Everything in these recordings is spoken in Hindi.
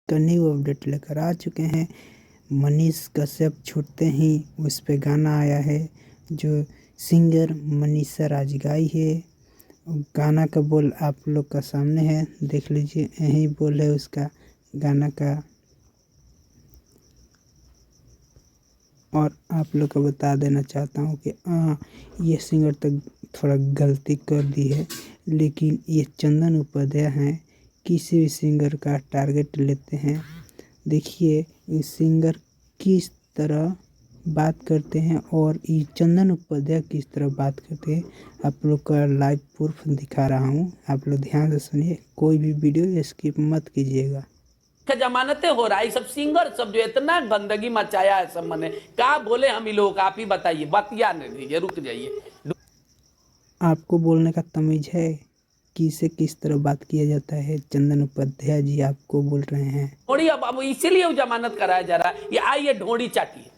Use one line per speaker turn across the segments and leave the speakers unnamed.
का न्यू अपडेट लेकर आ चुके हैं। मनीष कश्यप छूटते ही उस पे गाना आया है जो सिंगर मनीषा राज गाई है। गाना का बोल आप लोग का सामने है, देख लीजिए, यही बोल है उसका गाना का। और आप लोग को बता देना चाहता हूँ कि ये सिंगर तो थोड़ा गलती कर दी है, लेकिन ये चंदन उपाध्याय हैं, किसी भी सिंगर का टारगेट लेते हैं। देखिए ये सिंगर किस तरह बात करते हैं और ये चंदन उपाध्याय किस तरह बात करते हैं, आप लोग का लाइव प्रूफ दिखा रहा हूँ। आप लोग ध्यान से सुनिए, कोई भी वीडियो स्किप मत कीजिएगा।
जमानतें हो रहा है, सब सिंगर सब जो इतना गंदगी मचाया है सब मने क्या बोले हम लोग, आप ही बताइए, बतिया नहीं दीजिए, रुक जाइए।
आपको बोलने का तमीज है कि इसे किस तरह बात किया जाता है? चंदन उपाध्याय जी आपको बोल रहे हैं।
ढोड़ी अब इसीलिए जमानत कराया जा रहा है, ये आइए ढोड़ी चाटिए,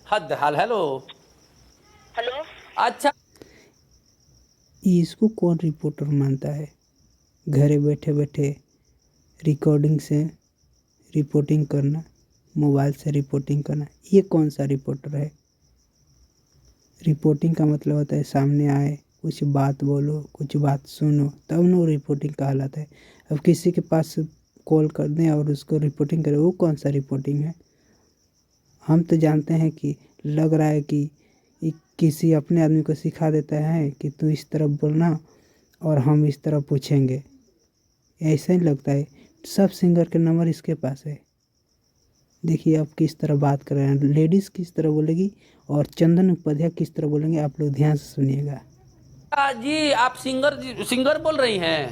हद हाल। हेलो
हेलो,
अच्छा,
इसको कौन रिपोर्टर मानता है? घरे बैठे बैठे रिकॉर्डिंग से रिपोर्टिंग करना, मोबाइल से रिपोर्टिंग करना, ये कौन सा रिपोर्टर है? रिपोर्टिंग का मतलब होता है सामने आए, कुछ बात बोलो, कुछ बात सुनो, तब ना रिपोर्टिंग कहलाता है। अब किसी के पास कॉल कर दें और उसको रिपोर्टिंग करें, वो कौन सा रिपोर्टिंग है? हम तो जानते हैं कि लग रहा है कि किसी अपने आदमी को सिखा देता है कि तू इस तरह बोलना और हम इस तरह पूछेंगे, ऐसा ही लगता है। सब सिंगर के नंबर इसके पास है। देखिए आप किस तरह बात कर रहे हैं, लेडीज़ किस तरह बोलेगी और चंदन उपाध्याय किस तरह बोलेंगे, आप लोग ध्यान से सुनिएगा।
जी आप सिंगर बोल रही हैं?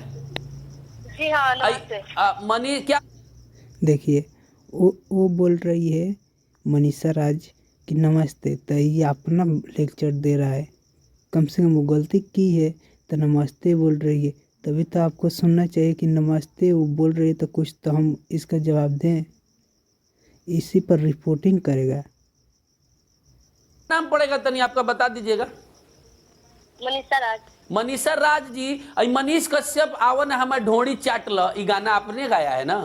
जी हाँ, नमस्ते।
मनी क्या?
देखिए वो बोल रही है मनीषा राज कि नमस्ते, तो ये अपना लेक्चर दे रहा है। कम से कम वो गलती की है तो नमस्ते बोल रही है, तभी तो आपको सुनना चाहिए कि नमस्ते वो बोल रही है तो कुछ तो हम इसका जवाब दें। इसी पर रिपोर्टिंग करेगा।
नाम पड़ेगा तनी आपका बता दीजिएगा।
मनीषा राज।
मनीषा राज जी, मनीष कश्यप आवन हमारे ढोड़ी चाटल, ये गाना आपने गाया है ना?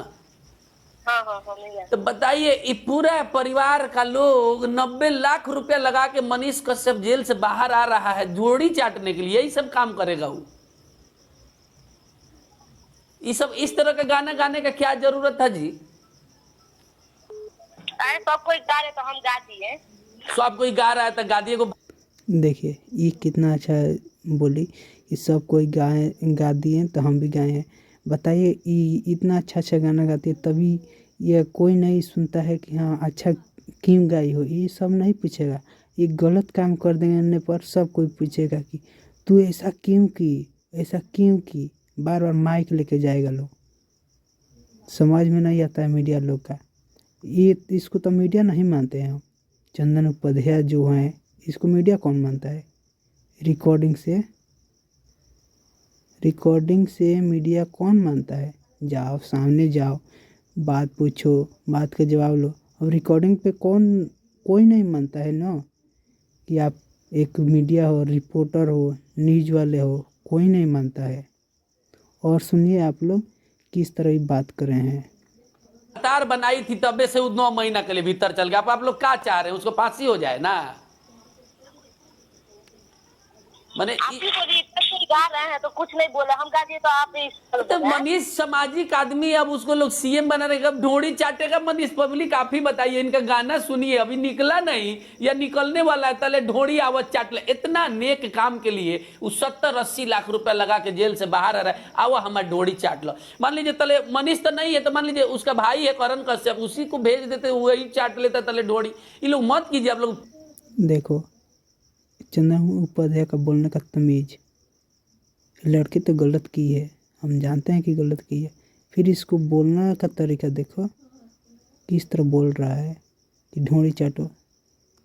हाँ हाँ हाँ, मिल
तो बताइए, ये पूरा परिवार का लोग 90 लाख रुपया लगा के मनीष कश्यप जेल से बाहर आ रहा है जोड़ी चाटने के लिए, यही सब काम करेगा वो? ये सब इस तरह का गाना गाने का क्या जरूरत है जी?
अरे सब कोई गा रहे तो हम गा दिए।
सब कोई गा रहा है तो गा दिए को।
देखिए ये कितना अच्छा बोली कि सब कोई गा दिए तो हम भी गाए हैं। बताइए ये इतना अच्छा अच्छा गाना गाती है, तभी ये कोई नहीं सुनता है कि हाँ अच्छा क्यों गाई हो, ये सब नहीं पूछेगा। ये गलत काम कर देने पर सब कोई पूछेगा कि तू ऐसा क्यों की, ऐसा क्यों की, बार बार माइक लेके जाएगा लोग। समझ में नहीं आता है मीडिया लोग का, ये इसको तो मीडिया नहीं मानते हैं। चंदन उपाध्याय जो हैं, इसको मीडिया कौन मानता है? रिकॉर्डिंग से मीडिया कौन मानता है? जाओ सामने जाओ, बात पूछो, बात का जवाब लो। अब रिकॉर्डिंग पे कोई नहीं मानता है ना कि आप एक मीडिया हो, रिपोर्टर हो, न्यूज़ वाले हो, कोई नहीं मानता है। और सुनिए आप लोग किस तरह की बात कर रहे हैं।
तार बनाई थी तबे से 9 महीना के लिए भीतर चल गया। आप लोग क्या चाह रहे हैं, उसको फांसी हो जाए ना? मैंने
आप ही बोलिए, इतना कोई गा रहे हैं तो कुछ नहीं बोला, हम गा दिए तो आप ही
तो मनीष सामाजिक आदमी है, अब उसको लोग सीएम बना रहे, कब ढोड़ी चाटेगा मनीष? पब्लिक आप ही बताइए, इनका गाना सुनिए, अभी निकला नहीं या निकलने वाला है, तले ढोड़ी आवत चाट ले। इतना नेक काम के लिए वो 70-80 लाख रुपया लगा के जेल से बाहर आ रहा है, आओ हमारा ढोड़ी चाट लो। मान लीजिए तले मनीष तो नहीं है, तो मान लीजिए उसका भाई है करण कश्यप, उसी को भेज देते, वही चाट लेता तले ढोड़ी। ये लोग मत कीजिए आप लोग।
देखो चंदन उपाध्याय का बोलने का तमीज, लड़की तो गलत की है, हम जानते हैं कि गलत की है, फिर इसको बोलने का तरीका देखो किस तरह बोल रहा है कि ढोड़ी चाटो।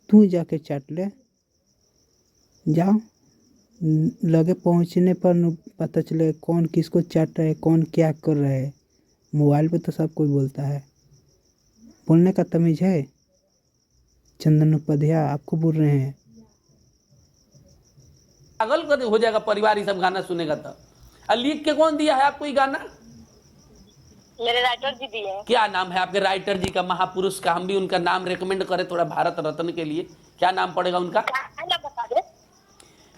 तू जाके चाट ले, जाओ। लगे पहुंचने पर न पता चले कौन किसको चाट रहा है, कौन क्या कर रहा है। मोबाइल पे तो सब कोई बोलता है, बोलने का तमीज है? चंदन उपाध्याय आपको बोल रहे हैं।
पागल कर हो जाएगा परिवार, ये सब गाना सुनेगा तो। लिख के कौन दिया है आपको ये गाना?
मेरे राइटर जी दिए हैं।
क्या नाम है आपके राइटर जी का, महापुरुष का? हम भी उनका नाम रिकमेंड करें थोड़ा भारत रत्न के लिए, क्या नाम पड़ेगा उनका?
ना बता दे।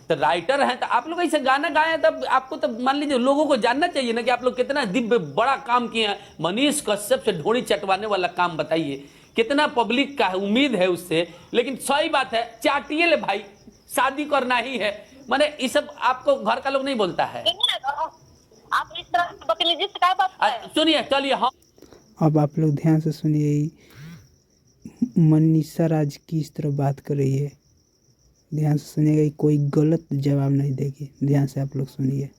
तो राइटर हैं तो आप लोग ऐसे गाना गाए हैं, तब आपको तो मान लीजिए लोगों को जानना चाहिए ना कि आप लोग कितना दिव्य बड़ा काम किए हैं। मनीष कश्यप से ढोड़ी चटवाने वाला काम बताइए, कितना पब्लिक का उम्मीद है उससे। लेकिन सही बात है, चाटिए ले भाई, शादी करना ही है। माने ये सब आपको घर का लोग नहीं बोलता है।
आप इस तरह बदतमीजी से क्या बात कर रहे हैं?
सुनिए, चलिए हम
अब आप लोग ध्यान से सुनिए, मनीषा राज किस तरह बात कर रही है, ध्यान से सुनिएगा, कोई गलत जवाब नहीं देगी, ध्यान से आप लोग सुनिए।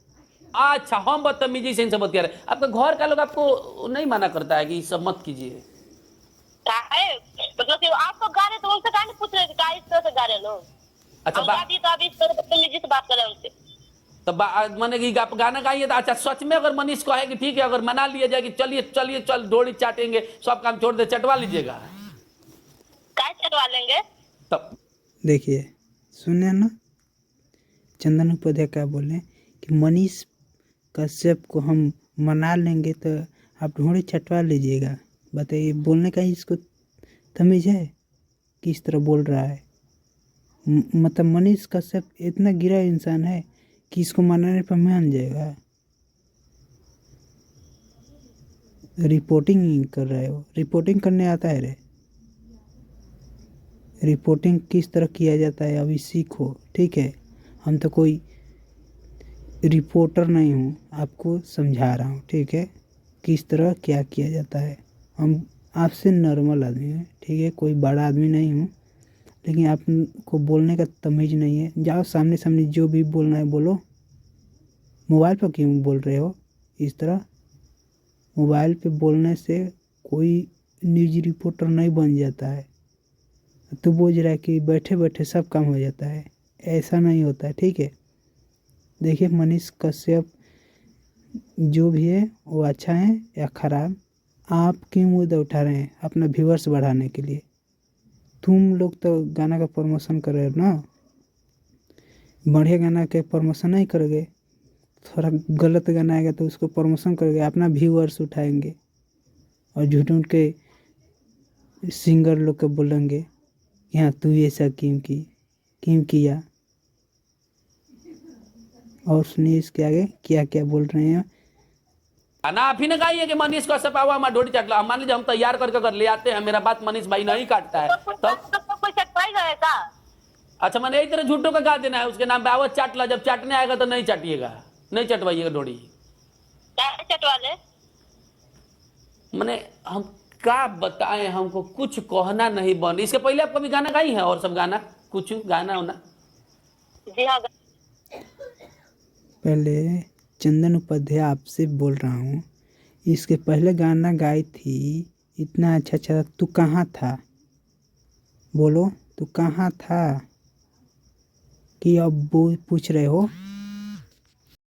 अच्छा, हम बदतमीजी से इनसे बात कर रहे हैं। आपका घर का लोग आपको नहीं मना करता है कि ये सब मत कीजिए?
मतलब कि आपको गा रहे तो उनसे क्या नहीं पूछ रहे थे, क्या इस तरह से गा रहे लोग?
अच्छा,
हम गा दिए तो आप इस तरह बदतमीजी से बात कर रहे हैं उनसे।
तो माने कि आप गाना गाइए तो अच्छा, सच में अगर मनीष कहे कि ठीक है, अगर मना लिया जाए कि चलिए चलिए चल ढोड़ी चाटेंगे, सब काम छोड़ दे, चटवा लीजिएगा?
क्या चटवा लेंगे?
तब
देखिए, सुने ना, चंदन उपाध्याय क्या बोले कि मनीष कश्यप को हम मना लेंगे तो आप ढोड़ी चटवा लीजिएगा। बताइए, बोलने का इसको तमीज है? किस तरह बोल रहा है? मतलब मनीष कश्यप इतना गिरा इंसान है कि इसको मनाने पर मान जाएगा? रिपोर्टिंग कर रहे हो, रिपोर्टिंग करने आता है रे? रिपोर्टिंग किस तरह किया जाता है अभी सीखो, ठीक है? हम तो कोई रिपोर्टर नहीं हूँ, आपको समझा रहा हूँ, ठीक है, किस तरह क्या किया जाता है। हम आपसे नॉर्मल आदमी हैं, ठीक है, कोई बड़ा आदमी नहीं हूँ, लेकिन आपको बोलने का तमीज़ नहीं है। जाओ सामने सामने जो भी बोलना है बोलो। मोबाइल पर क्यों बोल रहे हो इस तरह? मोबाइल पे बोलने से कोई न्यूज रिपोर्टर नहीं बन जाता है। तो बोझ रहा है कि बैठे बैठे सब काम हो जाता है, ऐसा नहीं होता है, ठीक है? देखिए, मनीष कश्यप जो भी है वो अच्छा है या ख़राब, आप क्यों मुद्दा उठा रहे हैं अपना व्यूअर्स बढ़ाने के लिए? तुम लोग तो गाना का प्रमोशन कर रहे हो ना, बढ़िया गाना के प्रमोशन नहीं करोगे, थोड़ा गलत गाना आएगा तो उसको प्रमोशन करोगे, अपना व्यूअर्स उठाएंगे और झूठ मूठ के सिंगर लोग को बोलेंगे कि हाँ तू ऐसा क्यों किया। और सुनिए इसके आगे क्या क्या बोल रहे हैं।
गाना आप ही ने गाइए कि मनीष कश्यप आवा हमारा ढोड़ी चटला। हम मान लीजिए हम तैयार करके अगर ले आते हैं, मेरा बात मनीष भाई नहीं काटता है
तो कोई चटवाई गए का?
अच्छा, मैंने यही तरह झूठों का गा देना है, उसके नाम पे आवत चाटला, जब चाटने आएगा तो नहीं चाटिएगा, नहीं चटवाइएगा ढोड़ी।
क्या चटवा ले?
मैंने हम क्या बताएं, हमको कुछ कहना नहीं बन। इसके पहले आप कभी गाना गाई है? और सब गाना कुछ गाना होना?
जी हाँ।
पहले चंदन उपाध्याय आपसे बोल रहा हूँ, इसके पहले गाना गाई थी, इतना अच्छा अच्छा। तू कहाँ था? बोलो, तू कहाँ था? कि अब वो पूछ रहे हो